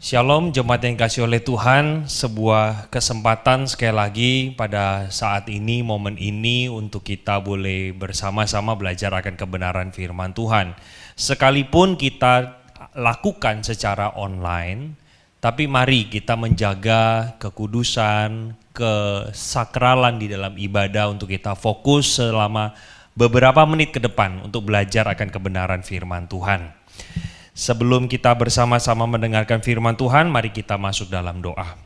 Shalom jemaat yang dikasihi oleh Tuhan, sebuah kesempatan sekali lagi pada saat ini, momen ini untuk kita boleh bersama-sama belajar akan kebenaran firman Tuhan. Sekalipun kita lakukan secara online, tapi mari kita menjaga kekudusan, kesakralan di dalam ibadah untuk kita fokus selama beberapa menit ke depan untuk belajar akan kebenaran firman Tuhan. Sebelum kita bersama-sama mendengarkan firman Tuhan, mari kita masuk dalam doa.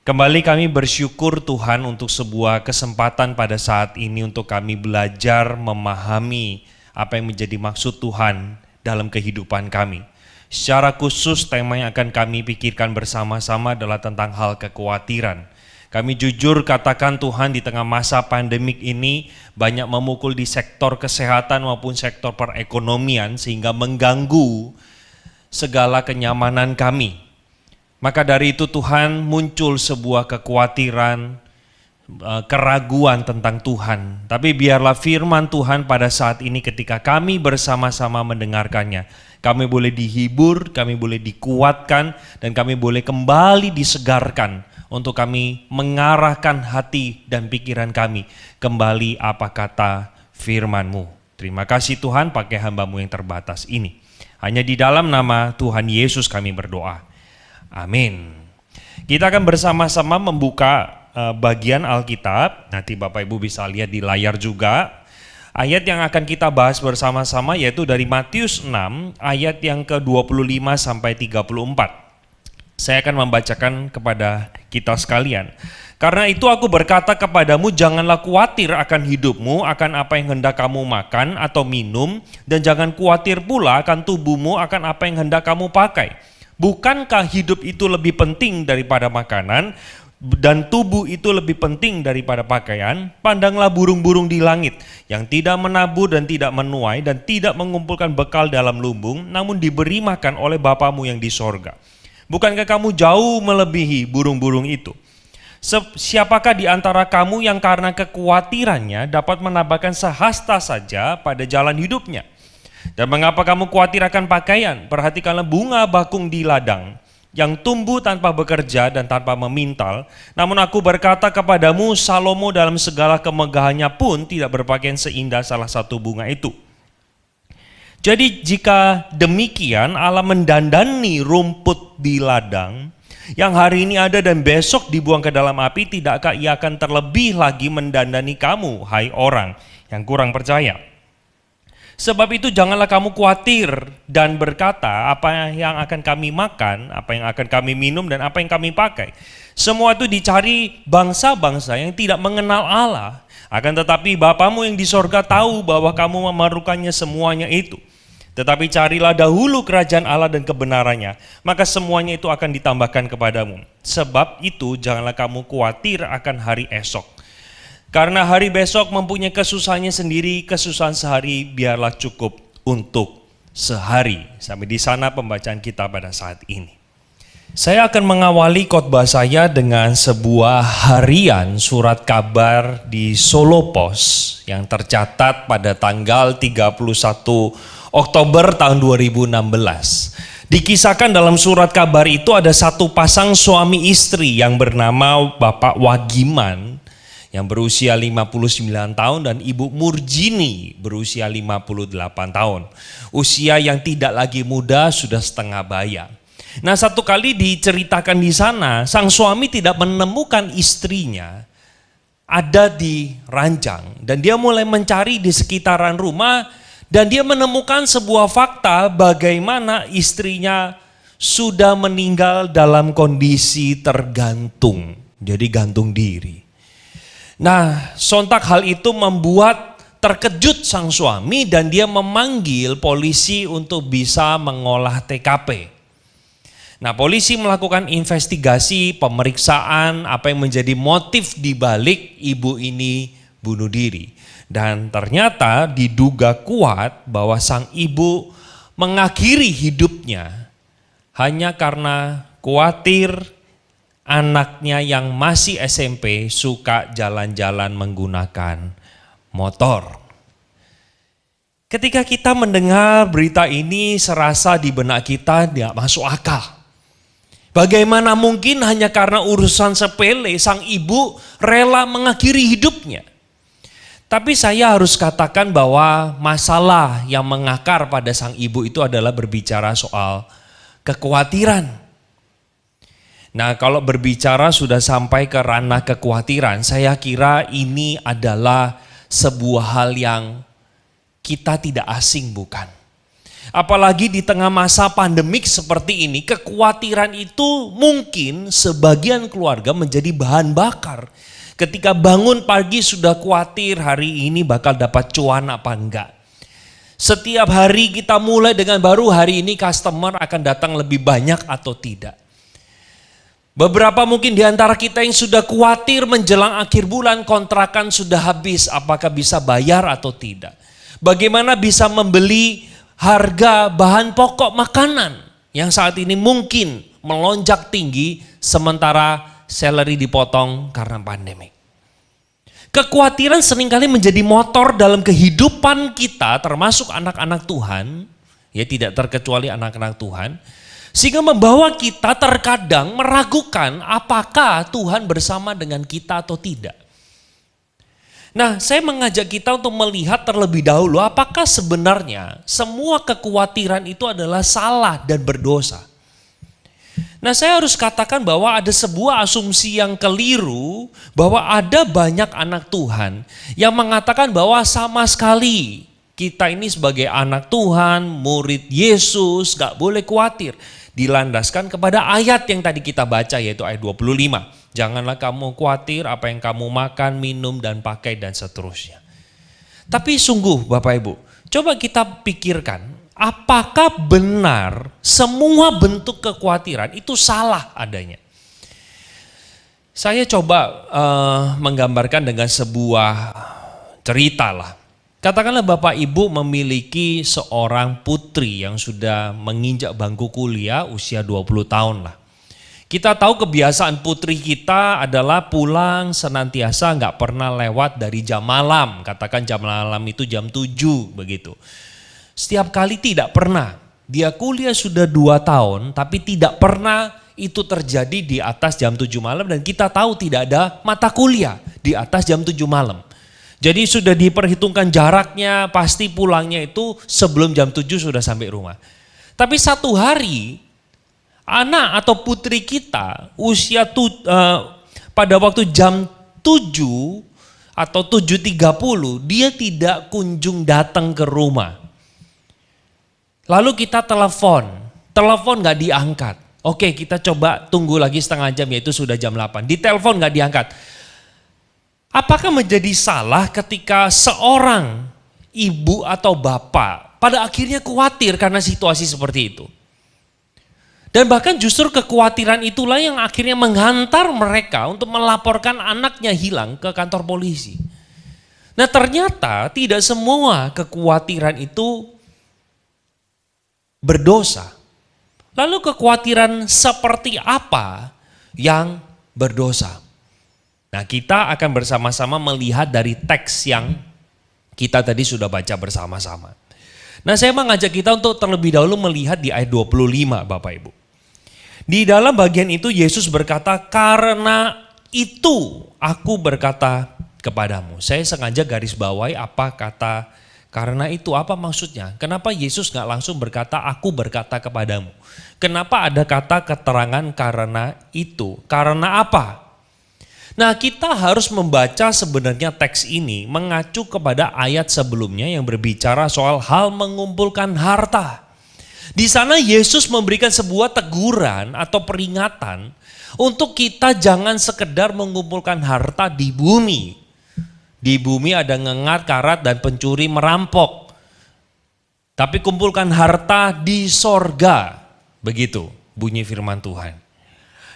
Kembali kami bersyukur Tuhan untuk sebuah kesempatan pada saat ini untuk kami belajar memahami apa yang menjadi maksud Tuhan dalam kehidupan kami. Secara khusus tema yang akan kami pikirkan bersama-sama adalah tentang hal kekhawatiran. Kami jujur katakan Tuhan, di tengah masa pandemik ini banyak memukul di sektor kesehatan maupun sektor perekonomian sehingga mengganggu segala kenyamanan kami. Maka dari itu Tuhan, muncul sebuah kekhawatiran, keraguan tentang Tuhan. Tapi biarlah firman Tuhan pada saat ini ketika kami bersama-sama mendengarkannya, kami boleh dihibur, kami boleh dikuatkan, dan kami boleh kembali disegarkan untuk kami mengarahkan hati dan pikiran kami kembali apa kata firman-Mu. Terima kasih Tuhan, pakai hamba-Mu yang terbatas ini. Hanya di dalam nama Tuhan Yesus kami berdoa. Amin. Kita akan bersama-sama membuka bagian Alkitab. Nanti Bapak Ibu bisa lihat di layar juga. Ayat yang akan kita bahas bersama-sama yaitu dari Matius 6 ayat yang ke-25 sampai 34. Saya akan membacakan kepada kita sekalian. Karena itu aku berkata kepadamu, janganlah khawatir akan hidupmu, akan apa yang hendak kamu makan atau minum, dan jangan khawatir pula akan tubuhmu, akan apa yang hendak kamu pakai. Bukankah hidup itu lebih penting daripada makanan, dan tubuh itu lebih penting daripada pakaian? Pandanglah burung-burung di langit, yang tidak menabur dan tidak menuai, dan tidak mengumpulkan bekal dalam lumbung, namun diberi makan oleh Bapamu yang di sorga. Bukankah kamu jauh melebihi burung-burung itu? Siapakah di antara kamu yang karena kekhawatirannya dapat menambahkan sehasta saja pada jalan hidupnya? Dan mengapa kamu khawatir akan pakaian? Perhatikanlah bunga bakung di ladang, yang tumbuh tanpa bekerja dan tanpa memintal. Namun aku berkata kepadamu, Salomo dalam segala kemegahannya pun tidak berpakaian seindah salah satu bunga itu. Jadi jika demikian Allah mendandani rumput di ladang yang hari ini ada dan besok dibuang ke dalam api, tidakkah Ia akan terlebih lagi mendandani kamu, hai orang yang kurang percaya? Sebab itu janganlah kamu khawatir dan berkata, apa yang akan kami makan, apa yang akan kami minum, dan apa yang kami pakai. Semua itu dicari bangsa-bangsa yang tidak mengenal Allah. Akan tetapi Bapamu yang di sorga tahu bahwa kamu memerlukannya semuanya itu. Tetapi carilah dahulu kerajaan Allah dan kebenarannya, maka semuanya itu akan ditambahkan kepadamu. Sebab itu janganlah kamu khawatir akan hari esok. Karena hari besok mempunyai kesusahannya sendiri, kesusahan sehari biarlah cukup untuk sehari. Sampai di sana pembacaan kita pada saat ini. Saya akan mengawali khotbah saya dengan sebuah harian surat kabar di Solo Pos yang tercatat pada tanggal 31 Oktober tahun 2016. Dikisahkan dalam surat kabar itu ada satu pasang suami istri yang bernama Bapak Wagiman yang berusia 59 tahun dan Ibu Murjini berusia 58 tahun. Usia yang tidak lagi muda, sudah setengah baya. Nah, satu kali diceritakan di sana, sang suami tidak menemukan istrinya ada di ranjang dan dia mulai mencari di sekitaran rumah dan dia menemukan sebuah fakta bagaimana istrinya sudah meninggal dalam kondisi tergantung, jadi gantung diri. Nah, sontak hal itu membuat terkejut sang suami dan dia memanggil polisi untuk bisa mengolah TKP. Nah, polisi melakukan investigasi, pemeriksaan apa yang menjadi motif di balik ibu ini bunuh diri. Dan ternyata diduga kuat bahwa sang ibu mengakhiri hidupnya hanya karena khawatir anaknya yang masih SMP suka jalan-jalan menggunakan motor. Ketika kita mendengar berita ini serasa di benak kita tidak masuk akal. Bagaimana mungkin hanya karena urusan sepele sang ibu rela mengakhiri hidupnya? Tapi saya harus katakan bahwa masalah yang mengakar pada sang ibu itu adalah berbicara soal kekhawatiran. Nah, kalau berbicara sudah sampai ke ranah kekhawatiran, saya kira ini adalah sebuah hal yang kita tidak asing, bukan? Apalagi di tengah masa pandemik seperti ini, kekhawatiran itu mungkin sebagian keluarga menjadi bahan bakar. Ketika bangun pagi sudah khawatir hari ini bakal dapat cuan apa enggak. Setiap hari kita mulai dengan baru, hari ini customer akan datang lebih banyak atau tidak. Beberapa mungkin di antara kita yang sudah khawatir menjelang akhir bulan, kontrakan sudah habis, apakah bisa bayar atau tidak. Bagaimana bisa membeli harga bahan pokok makanan yang saat ini mungkin melonjak tinggi sementara salary dipotong karena pandemi. Kekhawatiran seringkali menjadi motor dalam kehidupan kita termasuk anak-anak Tuhan, ya tidak terkecuali anak-anak Tuhan, sehingga membawa kita terkadang meragukan apakah Tuhan bersama dengan kita atau tidak. Nah, saya mengajak kita untuk melihat terlebih dahulu apakah sebenarnya semua kekhawatiran itu adalah salah dan berdosa. Nah, saya harus katakan bahwa ada sebuah asumsi yang keliru bahwa ada banyak anak Tuhan yang mengatakan bahwa sama sekali kita ini sebagai anak Tuhan, murid Yesus, gak boleh khawatir. Dilandaskan kepada ayat yang tadi kita baca yaitu ayat 25. Janganlah kamu khawatir apa yang kamu makan, minum, dan pakai, dan seterusnya. Tapi sungguh Bapak Ibu, coba kita pikirkan, apakah benar semua bentuk kekhawatiran itu salah adanya? Saya coba menggambarkan dengan sebuah cerita lah. Katakanlah Bapak Ibu memiliki seorang putri yang sudah menginjak bangku kuliah usia 20 tahun lah. Kita tahu kebiasaan putri kita adalah pulang senantiasa nggak pernah lewat dari jam malam. Katakan jam malam itu jam 7 begitu. Setiap kali tidak pernah. Dia kuliah sudah 2 tahun tapi tidak pernah itu terjadi di atas jam 7 malam dan kita tahu tidak ada mata kuliah di atas jam 7 malam. Jadi sudah diperhitungkan jaraknya, pasti pulangnya itu sebelum jam 7 sudah sampai rumah. Tapi satu hari anak atau putri kita usia pada waktu jam 7 atau 7.30 dia tidak kunjung datang ke rumah. Lalu kita telepon gak diangkat. Oke, kita coba tunggu lagi setengah jam yaitu sudah jam 8. Ditelepon gak diangkat. Apakah menjadi salah ketika seorang ibu atau bapak pada akhirnya khawatir karena situasi seperti itu? Dan bahkan justru kekhawatiran itulah yang akhirnya menghantar mereka untuk melaporkan anaknya hilang ke kantor polisi. Nah, ternyata tidak semua kekhawatiran itu berdosa. Lalu kekhawatiran seperti apa yang berdosa? Nah, kita akan bersama-sama melihat dari teks yang kita tadi sudah baca bersama-sama. Nah, saya mengajak kita untuk terlebih dahulu melihat di ayat 25 Bapak Ibu. Di dalam bagian itu Yesus berkata, karena itu aku berkata kepadamu. Saya sengaja garis bawahi apa kata karena itu, apa maksudnya? Kenapa Yesus gak langsung berkata aku berkata kepadamu? Kenapa ada kata keterangan karena itu? Karena apa? Nah, kita harus membaca sebenarnya teks ini mengacu kepada ayat sebelumnya yang berbicara soal hal mengumpulkan harta. Di sana Yesus memberikan sebuah teguran atau peringatan untuk kita jangan sekedar mengumpulkan harta di bumi. Di bumi ada ngengat, karat, dan pencuri merampok. Tapi kumpulkan harta di sorga. Begitu bunyi firman Tuhan.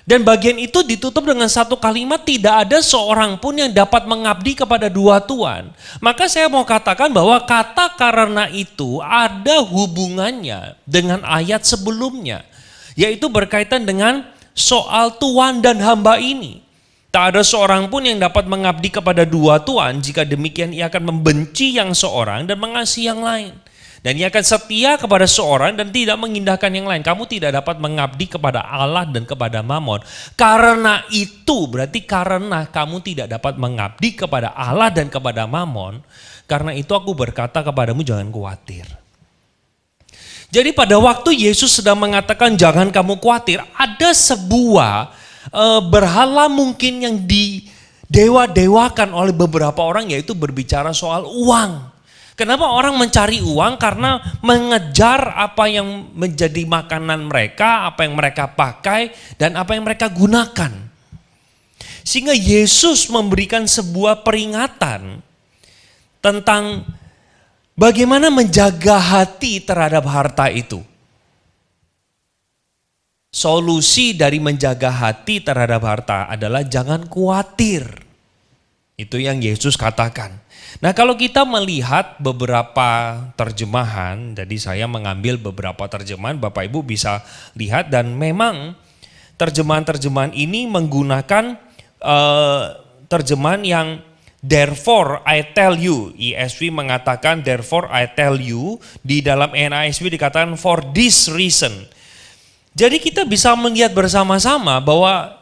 Dan bagian itu ditutup dengan satu kalimat, tidak ada seorang pun yang dapat mengabdi kepada dua tuan. Maka saya mau katakan bahwa kata karena itu ada hubungannya dengan ayat sebelumnya. Yaitu berkaitan dengan soal tuan dan hamba ini. Tak ada seorang pun yang dapat mengabdi kepada dua tuan, jika demikian ia akan membenci yang seorang dan mengasihi yang lain. Dan ia akan setia kepada seorang dan tidak mengindahkan yang lain. Kamu tidak dapat mengabdi kepada Allah dan kepada Mamon. Karena itu, berarti karena kamu tidak dapat mengabdi kepada Allah dan kepada Mamon, karena itu aku berkata kepadamu jangan khawatir. Jadi pada waktu Yesus sedang mengatakan jangan kamu khawatir, ada sebuah berhala mungkin yang didewa-dewakan oleh beberapa orang, yaitu berbicara soal uang. Kenapa orang mencari uang? Karena mengejar apa yang menjadi makanan mereka, apa yang mereka pakai, dan apa yang mereka gunakan. Sehingga Yesus memberikan sebuah peringatan tentang bagaimana menjaga hati terhadap harta itu. Solusi dari menjaga hati terhadap harta adalah jangan khawatir. Itu yang Yesus katakan. Nah, kalau kita melihat beberapa terjemahan, jadi saya mengambil beberapa terjemahan, Bapak Ibu bisa lihat, dan memang terjemahan-terjemahan ini menggunakan terjemahan yang therefore I tell you. ESV mengatakan therefore I tell you, di dalam NASB dikatakan for this reason. Jadi kita bisa melihat bersama-sama bahwa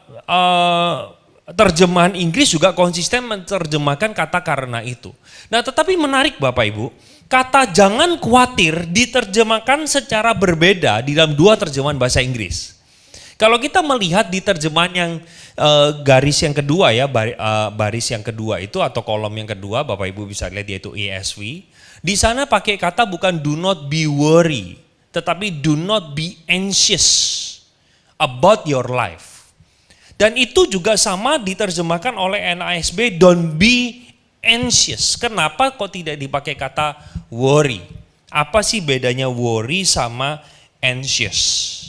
terjemahan Inggris juga konsisten menerjemahkan kata karena itu. Nah, tetapi menarik Bapak Ibu, kata jangan khawatir diterjemahkan secara berbeda di dalam dua terjemahan bahasa Inggris. Kalau kita melihat di terjemahan yang garis yang kedua ya, baris yang kedua itu atau kolom yang kedua, Bapak Ibu bisa lihat yaitu ESV. Di sana pakai kata bukan do not be worry, tetapi do not be anxious about your life. Dan itu juga sama diterjemahkan oleh NASB, don't be anxious. Kenapa kok tidak dipakai kata worry? Apa sih bedanya worry sama anxious?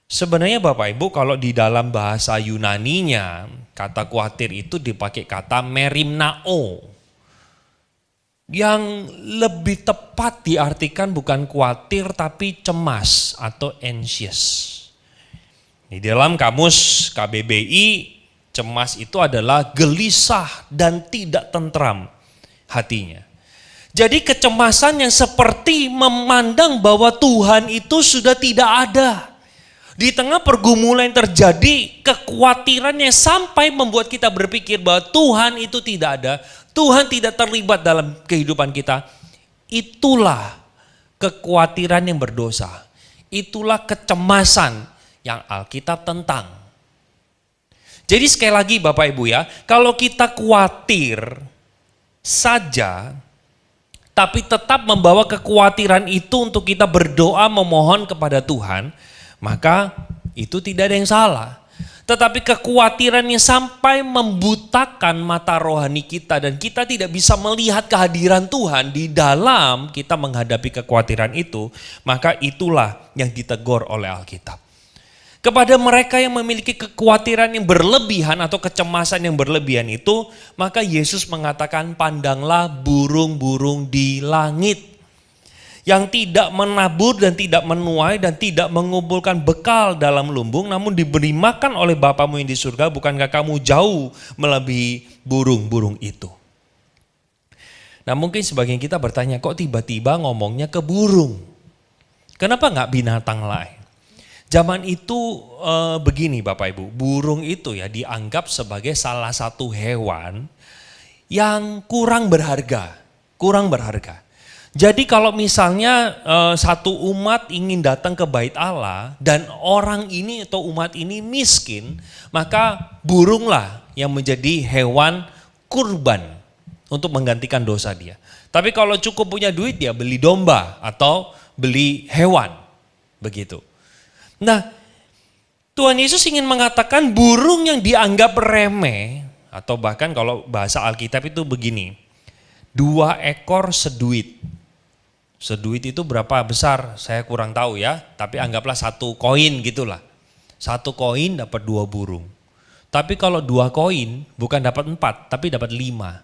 Sebenarnya Bapak Ibu kalau di dalam bahasa Yunaninya, kata khawatir itu dipakai kata merimnao. Yang lebih tepat diartikan bukan khawatir tapi cemas atau anxious. Di dalam kamus KBBI, cemas itu adalah gelisah dan tidak tentram hatinya. Jadi kecemasan yang seperti memandang bahwa Tuhan itu sudah tidak ada. Di tengah pergumulan yang terjadi, kekhawatirannya sampai membuat kita berpikir bahwa Tuhan itu tidak ada, Tuhan tidak terlibat dalam kehidupan kita. Itulah kekhawatiran yang berdosa. Itulah kecemasan yang Alkitab tentang. Jadi sekali lagi Bapak Ibu ya, kalau kita khawatir saja, tapi tetap membawa kekhawatiran itu untuk kita berdoa memohon kepada Tuhan, maka itu tidak ada yang salah. Tetapi kekhawatirannya sampai membutakan mata rohani kita dan kita tidak bisa melihat kehadiran Tuhan di dalam kita menghadapi kekhawatiran itu, maka itulah yang ditegur oleh Alkitab. Kepada mereka yang memiliki kekhawatiran yang berlebihan atau kecemasan yang berlebihan itu, maka Yesus mengatakan pandanglah burung-burung di langit yang tidak menabur dan tidak menuai dan tidak mengumpulkan bekal dalam lumbung, namun diberi makan oleh Bapamu yang di surga. Bukankah kamu jauh melebihi burung-burung itu? Nah, mungkin sebagian kita bertanya, kok tiba-tiba ngomongnya ke burung? Kenapa nggak binatang lain? Zaman itu begini Bapak Ibu, burung itu ya dianggap sebagai salah satu hewan yang kurang berharga. Jadi kalau misalnya satu umat ingin datang ke bait Allah dan orang ini atau umat ini miskin, maka burunglah yang menjadi hewan kurban untuk menggantikan dosa dia. Tapi kalau cukup punya duit ya beli domba atau beli hewan, begitu. Nah, Tuhan Yesus ingin mengatakan burung yang dianggap remeh, atau bahkan kalau bahasa Alkitab itu begini, 2 ekor seduit. Seduit itu berapa besar? Saya kurang tahu ya, tapi anggaplah 1 koin gitulah. 1 koin dapat 2 burung. Tapi kalau 2 koin bukan dapat 4, tapi dapat 5.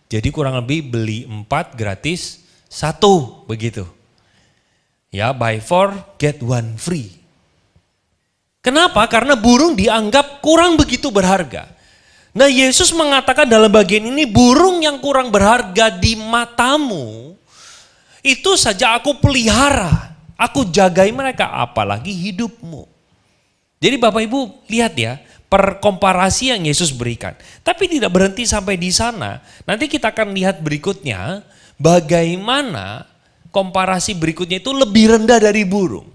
Jadi kurang lebih beli 4 gratis 1 begitu. Ya, buy 4 get 1 free. Kenapa? Karena burung dianggap kurang begitu berharga. Nah, Yesus mengatakan dalam bagian ini burung yang kurang berharga di matamu Itu saja aku pelihara, aku jagai mereka, apalagi hidupmu. Jadi Bapak Ibu lihat ya, perkomparasi yang Yesus berikan. Tapi tidak berhenti sampai di sana. Nanti kita akan lihat berikutnya bagaimana komparasi berikutnya itu lebih rendah dari burung.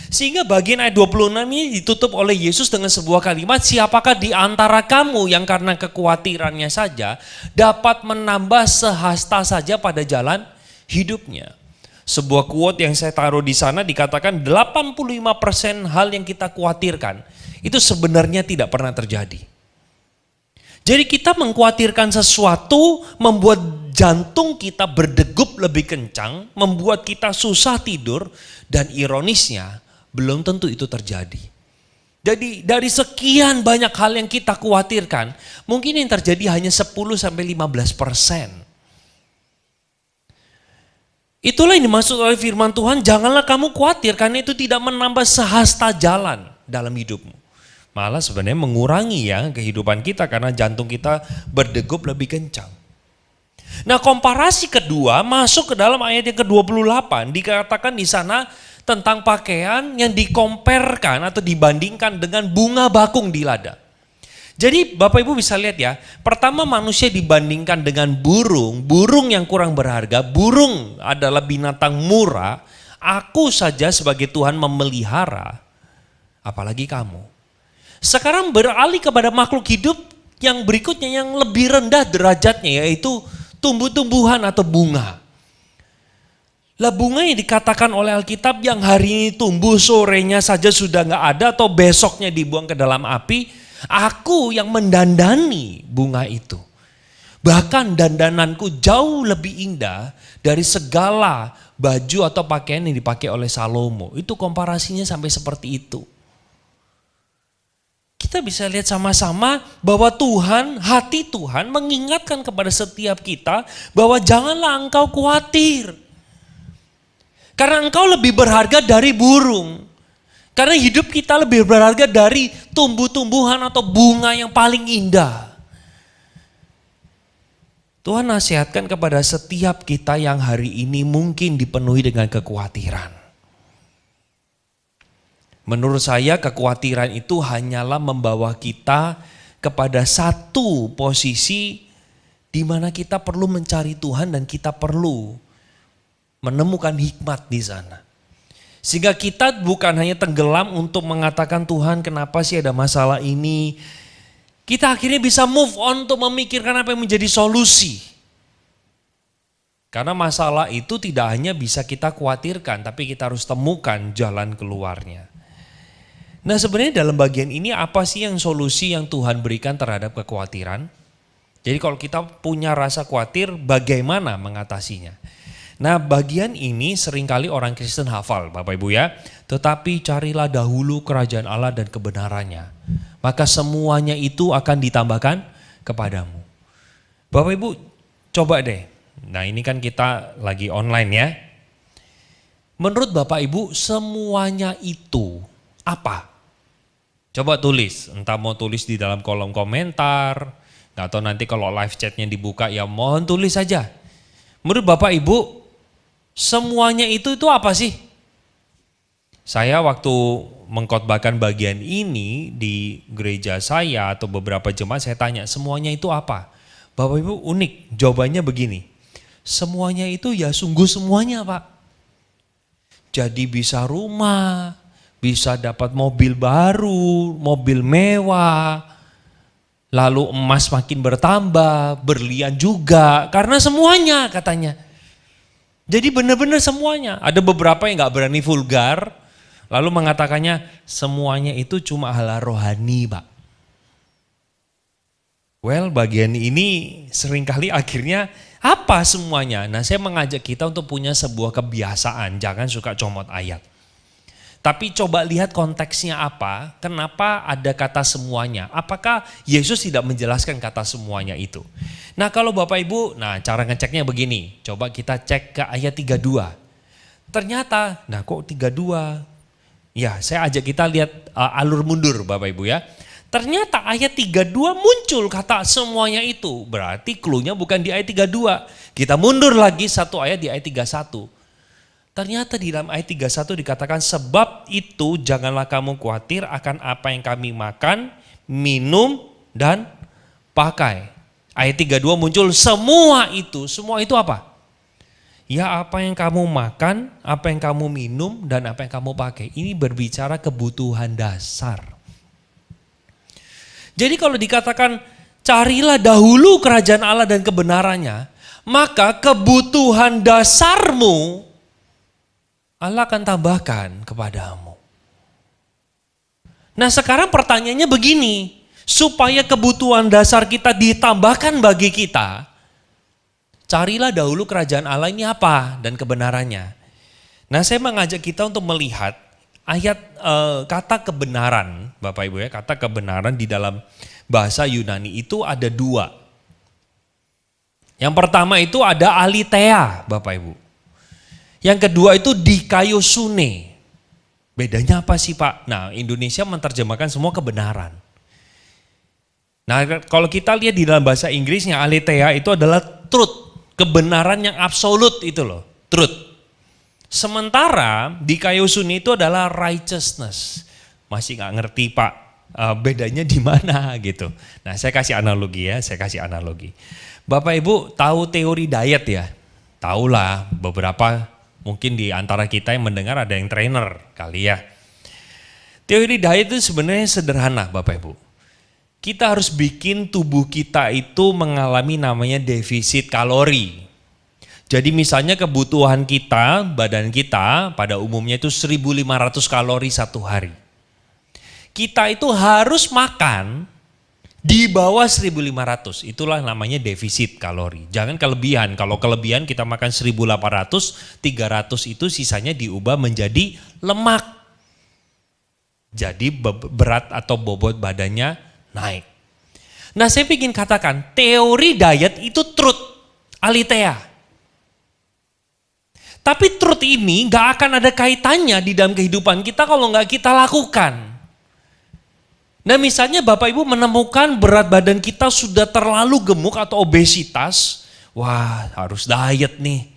Sehingga bagian ayat 26 ini ditutup oleh Yesus dengan sebuah kalimat, siapakah di antara kamu yang karena kekhawatirannya saja dapat menambah sehasta saja pada jalan hidupnya. Sebuah quote yang saya taruh di sana dikatakan 85% hal yang kita khawatirkan itu sebenarnya tidak pernah terjadi. Jadi kita mengkhawatirkan sesuatu membuat jantung kita berdegup lebih kencang, membuat kita susah tidur, dan ironisnya belum tentu itu terjadi. Jadi dari sekian banyak hal yang kita khawatirkan, mungkin yang terjadi hanya 10-15%. Itulah yang dimaksud oleh firman Tuhan, janganlah kamu khawatir karena itu tidak menambah sehasta jalan dalam hidupmu. Malah sebenarnya mengurangi ya kehidupan kita karena jantung kita berdegup lebih kencang. Nah, komparasi kedua masuk ke dalam ayat yang ke-28, dikatakan di sana tentang pakaian yang dikomparkan atau dibandingkan dengan bunga bakung di ladang. Jadi Bapak Ibu bisa lihat ya, pertama manusia dibandingkan dengan burung, burung yang kurang berharga, burung adalah binatang murah, aku saja sebagai Tuhan memelihara, apalagi kamu. Sekarang beralih kepada makhluk hidup yang berikutnya yang lebih rendah derajatnya, yaitu tumbuh-tumbuhan atau bunga. Lah bunga yang dikatakan oleh Alkitab yang hari ini tumbuh sorenya saja sudah gak ada atau besoknya dibuang ke dalam api, aku yang mendandani bunga itu. Bahkan dandananku jauh lebih indah dari segala baju atau pakaian yang dipakai oleh Salomo. Itu komparasinya sampai seperti itu. Kita bisa lihat sama-sama bahwa Tuhan, hati Tuhan mengingatkan kepada setiap kita bahwa janganlah engkau khawatir. Karena engkau lebih berharga dari burung. Karena hidup kita lebih berharga dari tumbuh-tumbuhan atau bunga yang paling indah. Tuhan nasihatkan kepada setiap kita yang hari ini mungkin dipenuhi dengan kekhawatiran. Menurut saya kekhawatiran itu hanyalah membawa kita kepada satu posisi di mana kita perlu mencari Tuhan dan kita perlu menemukan hikmat di sana. Sehingga kita bukan hanya tenggelam untuk mengatakan Tuhan kenapa sih ada masalah ini. Kita akhirnya bisa move on untuk memikirkan apa yang menjadi solusi. Karena masalah itu tidak hanya bisa kita khawatirkan, tapi kita harus temukan jalan keluarnya. Nah sebenarnya dalam bagian ini apa sih yang solusi yang Tuhan berikan terhadap kekhawatiran? Jadi kalau kita punya rasa khawatir bagaimana mengatasinya? Nah bagian ini seringkali orang Kristen hafal Bapak Ibu ya. Tetapi carilah dahulu kerajaan Allah dan kebenarannya. Maka semuanya itu akan ditambahkan kepadamu. Bapak Ibu coba deh. Nah ini kan kita lagi online ya. Menurut Bapak Ibu semuanya itu apa? Coba tulis, entah mau tulis di dalam kolom komentar, atau nanti kalau live chatnya dibuka ya mohon tulis saja. Menurut Bapak Ibu, semuanya itu apa sih? Saya waktu mengkhotbahkan bagian ini di gereja saya atau beberapa jemaat saya tanya semuanya itu apa? Bapak Ibu unik, jawabannya begini, semuanya itu ya sungguh semuanya Pak. Jadi bisa rumah, bisa dapat mobil baru, mobil mewah, lalu emas makin bertambah, berlian juga, karena semuanya katanya. Jadi benar-benar semuanya. Ada beberapa yang gak berani vulgar, lalu mengatakannya semuanya itu cuma hal rohani Pak. Well bagian ini seringkali akhirnya apa semuanya? Nah saya mengajak kita untuk punya sebuah kebiasaan, jangan suka comot ayat. Tapi coba lihat konteksnya apa, kenapa ada kata semuanya. Apakah Yesus tidak menjelaskan kata semuanya itu? Nah kalau Bapak Ibu, nah cara ngeceknya begini. Coba kita cek ke ayat 32. Ternyata, nah kok 32? Ya saya ajak kita lihat alur mundur Bapak Ibu ya. Ternyata ayat 32 muncul kata semuanya itu. Berarti clue-nya bukan di ayat 32. Kita mundur lagi satu ayat di ayat 31. Ternyata di dalam ayat 31 dikatakan, sebab itu janganlah kamu khawatir akan apa yang kami makan, minum, dan pakai. Ayat 32 muncul semua itu apa? Ya apa yang kamu makan, apa yang kamu minum, dan apa yang kamu pakai. Ini berbicara kebutuhan dasar. Jadi kalau dikatakan carilah dahulu kerajaan Allah dan kebenarannya, maka kebutuhan dasarmu Allah akan tambahkan kepadamu. Nah sekarang pertanyaannya begini, supaya kebutuhan dasar kita ditambahkan bagi kita, carilah dahulu kerajaan Allah ini apa dan kebenarannya. Nah saya mengajak kita untuk melihat ayat kata kebenaran, Bapak Ibu ya, kata kebenaran di dalam bahasa Yunani itu ada dua. Yang pertama itu ada aletheia, Bapak Ibu. Yang kedua itu dikaiosune. Bedanya apa sih Pak? Nah Indonesia menerjemahkan semua kebenaran. Nah kalau kita lihat di dalam bahasa Inggrisnya aletheia itu adalah truth. Kebenaran yang absolut itu loh, truth. Sementara dikaiosune itu adalah righteousness. Masih nggak ngerti Pak, bedanya di mana gitu. Nah saya kasih analogi ya, Bapak Ibu tahu teori diet ya? Tahulah beberapa. Mungkin di antara kita yang mendengar ada yang trainer kali ya. Teori diet itu sebenarnya sederhana Bapak Ibu. Kita harus bikin tubuh kita itu mengalami namanya defisit kalori. Jadi misalnya kebutuhan kita, badan kita pada umumnya itu 1.500 kalori satu hari. Kita itu harus makan di bawah 1.500, itulah namanya defisit kalori. Jangan kelebihan, kalau kelebihan kita makan 1.800, 300 itu sisanya diubah menjadi lemak. Jadi berat atau bobot badannya naik. Nah saya ingin katakan, teori diet itu truth, aletheia. Tapi truth ini gak akan ada kaitannya di dalam kehidupan kita kalau gak kita lakukan. Nah misalnya Bapak Ibu menemukan berat badan kita sudah terlalu gemuk atau obesitas, wah harus diet nih.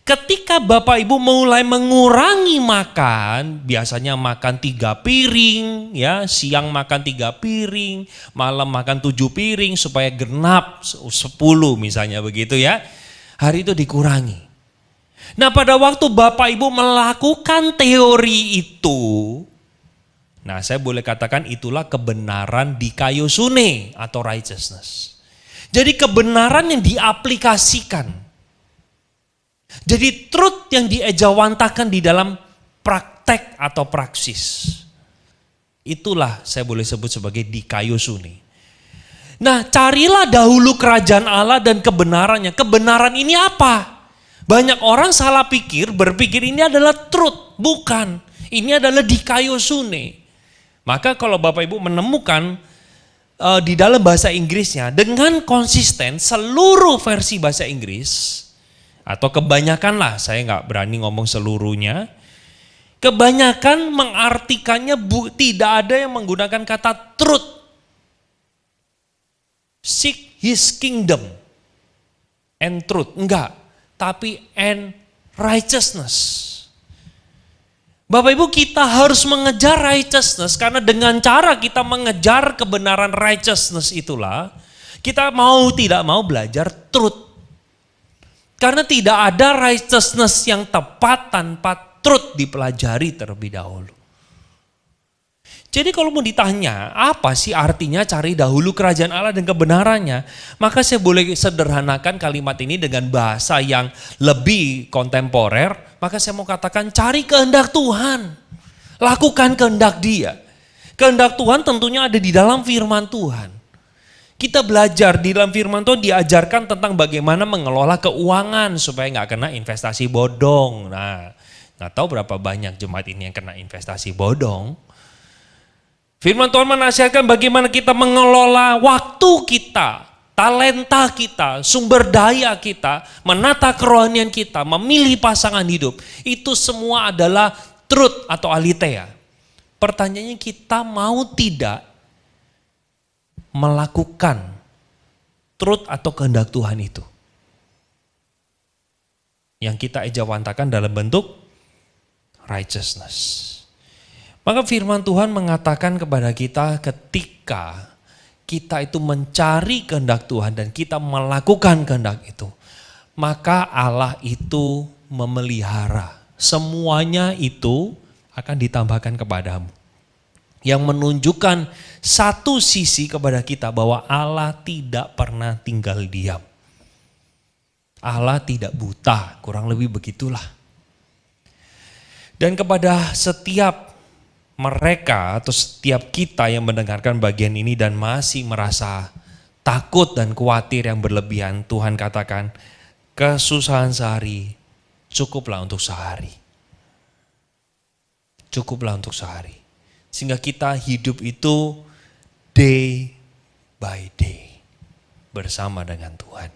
Ketika Bapak Ibu mulai mengurangi makan, biasanya makan 3 piring, ya siang makan 3 piring, malam makan 7 piring supaya genap 10 misalnya begitu ya, hari itu dikurangi. Nah pada waktu Bapak Ibu melakukan teori itu, nah saya boleh katakan itulah kebenaran dikaiosune atau righteousness. Jadi kebenaran yang diaplikasikan. Jadi truth yang diejawantakan di dalam praktek atau praksis. Itulah saya boleh sebut sebagai dikaiosune. Nah carilah dahulu kerajaan Allah dan kebenarannya. Kebenaran ini apa? Banyak orang salah berpikir ini adalah truth. Bukan, ini adalah dikaiosune. Maka kalau Bapak Ibu menemukan di dalam bahasa Inggrisnya dengan konsisten seluruh versi bahasa Inggris atau kebanyakan lah, saya nggak berani ngomong seluruhnya, kebanyakan mengartikannya tidak ada yang menggunakan kata truth. Seek his kingdom and truth, enggak, tapi and righteousness. Bapak Ibu kita harus mengejar righteousness karena dengan cara kita mengejar kebenaran righteousness itulah kita mau tidak mau belajar truth. Karena tidak ada righteousness yang tepat tanpa truth dipelajari terlebih dahulu. Jadi kalau mau ditanya apa sih artinya cari dahulu kerajaan Allah dan kebenarannya, maka saya boleh sederhanakan kalimat ini dengan bahasa yang lebih kontemporer. Maka saya mau katakan cari kehendak Tuhan, lakukan kehendak Dia. Kehendak Tuhan tentunya ada di dalam firman Tuhan. Kita belajar di dalam firman Tuhan diajarkan tentang bagaimana mengelola keuangan supaya nggak kena investasi bodong. Nah, nggak tahu berapa banyak jemaat ini yang kena investasi bodong. Firman Tuhan menasihatkan bagaimana kita mengelola waktu kita, talenta kita, sumber daya kita, menata kerohanian kita, memilih pasangan hidup. Itu semua adalah truth atau aletheia. Pertanyaannya kita mau tidak melakukan truth atau kehendak Tuhan itu. Yang kita ejawantakan dalam bentuk righteousness. Maka firman Tuhan mengatakan kepada kita ketika kita itu mencari kehendak Tuhan dan kita melakukan kehendak itu, maka Allah itu memelihara. Semuanya itu akan ditambahkan kepadamu. Yang menunjukkan satu sisi kepada kita bahwa Allah tidak pernah tinggal diam. Allah tidak buta, kurang lebih begitulah. Dan kepada setiap mereka atau setiap kita yang mendengarkan bagian ini dan masih merasa takut dan khawatir yang berlebihan, Tuhan katakan, kesusahan sehari cukuplah untuk sehari. Cukuplah untuk sehari. Sehingga kita hidup itu day by day bersama dengan Tuhan.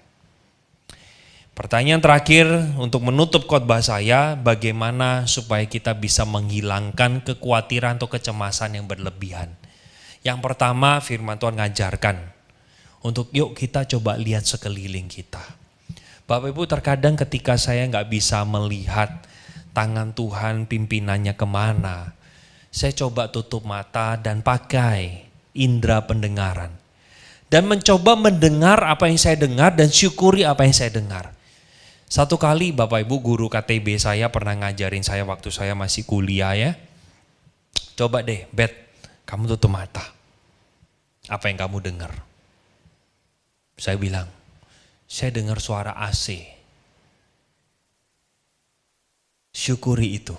Pertanyaan terakhir untuk menutup khotbah saya, bagaimana supaya kita bisa menghilangkan kekhawatiran atau kecemasan yang berlebihan. Yang pertama, firman Tuhan ngajarkan untuk yuk kita coba lihat sekeliling kita. Bapak Ibu, terkadang ketika saya nggak bisa melihat tangan Tuhan pimpinannya kemana, saya coba tutup mata dan pakai indera pendengaran. Dan mencoba mendengar apa yang saya dengar dan syukuri apa yang saya dengar. Satu kali Bapak Ibu guru KTB saya pernah ngajarin saya waktu saya masih kuliah ya. Coba deh Bet, kamu tutup mata. Apa yang kamu dengar? Saya bilang, saya dengar suara AC. Syukuri itu.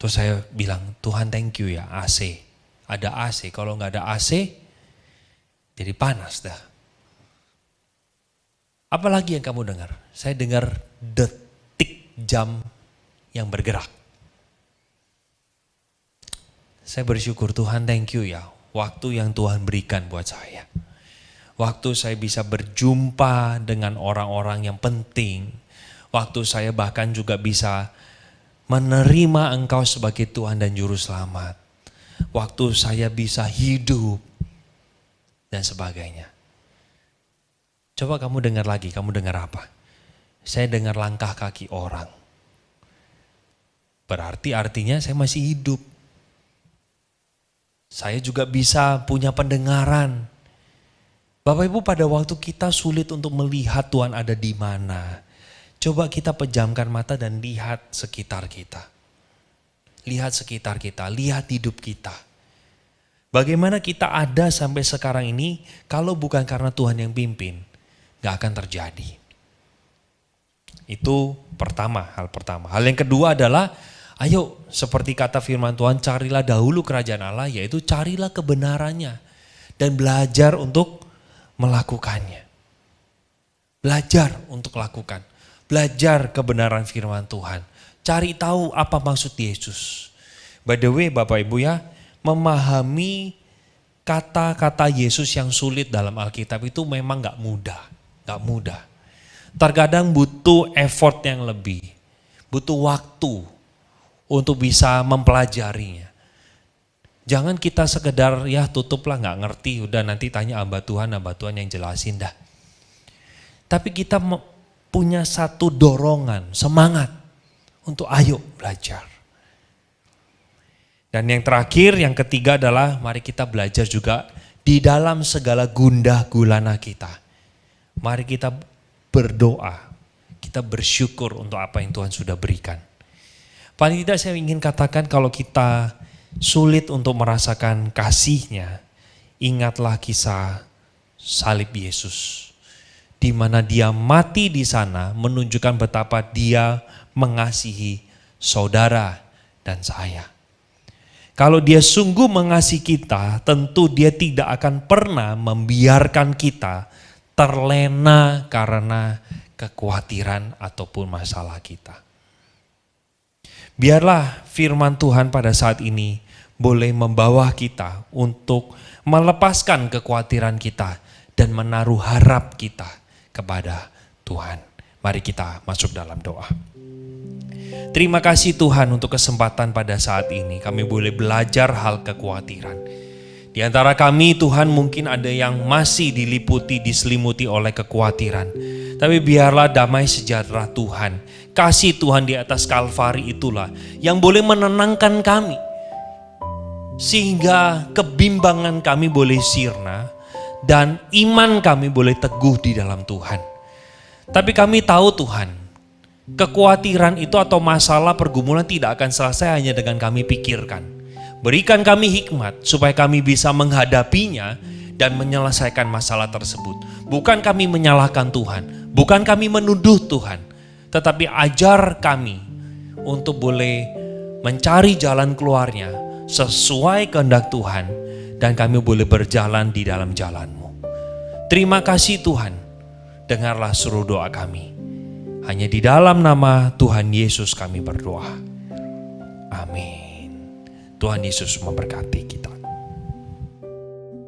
Terus saya bilang, Tuhan thank you ya AC. Ada AC, kalau nggak ada AC jadi panas dah. Apalagi yang kamu dengar? Saya dengar detik jam yang bergerak. Saya bersyukur Tuhan thank you ya. Waktu yang Tuhan berikan buat saya. Waktu saya bisa berjumpa dengan orang-orang yang penting. Waktu saya bahkan juga bisa menerima Engkau sebagai Tuhan dan Juru Selamat. Waktu saya bisa hidup dan sebagainya. Coba kamu dengar lagi, kamu dengar apa? Saya dengar langkah kaki orang. Berarti artinya saya masih hidup. Saya juga bisa punya pendengaran. Bapak Ibu, pada waktu kita sulit untuk melihat Tuhan ada di mana, coba kita pejamkan mata dan lihat sekitar kita. Lihat sekitar kita, lihat hidup kita. Bagaimana kita ada sampai sekarang ini kalau bukan karena Tuhan yang pimpin? Gak akan terjadi. Itu hal pertama. Hal yang kedua adalah, ayo seperti kata firman Tuhan, carilah dahulu kerajaan Allah, yaitu carilah kebenarannya. Dan belajar untuk melakukannya. Belajar untuk lakukan. Belajar kebenaran firman Tuhan. Cari tahu apa maksud Yesus. By the way Bapak Ibu ya, memahami kata-kata Yesus yang sulit dalam Alkitab itu memang gak mudah. Gak mudah. Terkadang butuh effort yang lebih. Butuh waktu untuk bisa mempelajarinya. Jangan kita sekedar ya tutuplah gak ngerti. Udah nanti tanya hamba Tuhan yang jelasin dah. Tapi kita punya satu dorongan, semangat untuk ayo belajar. Dan yang terakhir, yang ketiga adalah mari kita belajar juga di dalam segala gundah gulana kita. Mari kita berdoa, kita bersyukur untuk apa yang Tuhan sudah berikan. Paling tidak saya ingin katakan kalau kita sulit untuk merasakan kasih-Nya, ingatlah kisah salib Yesus. Di mana Dia mati di sana menunjukkan betapa Dia mengasihi saudara dan saya. Kalau Dia sungguh mengasihi kita, tentu Dia tidak akan pernah membiarkan kita terlena karena kekhawatiran ataupun masalah kita. Biarlah firman Tuhan pada saat ini boleh membawa kita untuk melepaskan kekhawatiran kita dan menaruh harap kita kepada Tuhan. Mari kita masuk dalam doa. Terima kasih Tuhan untuk kesempatan pada saat ini kami boleh belajar hal kekhawatiran. Di antara kami Tuhan mungkin ada yang masih diselimuti oleh kekhawatiran. Tapi biarlah damai sejahtera Tuhan, kasih Tuhan di atas Kalvari itulah yang boleh menenangkan kami. Sehingga kebimbangan kami boleh sirna dan iman kami boleh teguh di dalam Tuhan. Tapi kami tahu Tuhan, kekhawatiran itu atau masalah pergumulan tidak akan selesai hanya dengan kami pikirkan. Berikan kami hikmat supaya kami bisa menghadapinya dan menyelesaikan masalah tersebut. Bukan kami menyalahkan Tuhan, bukan kami menuduh Tuhan, tetapi ajar kami untuk boleh mencari jalan keluarnya sesuai kehendak Tuhan dan kami boleh berjalan di dalam jalan-Mu. Terima kasih Tuhan, dengarlah seluruh doa kami. Hanya di dalam nama Tuhan Yesus kami berdoa. Amin. Tuhan Yesus memberkati kita.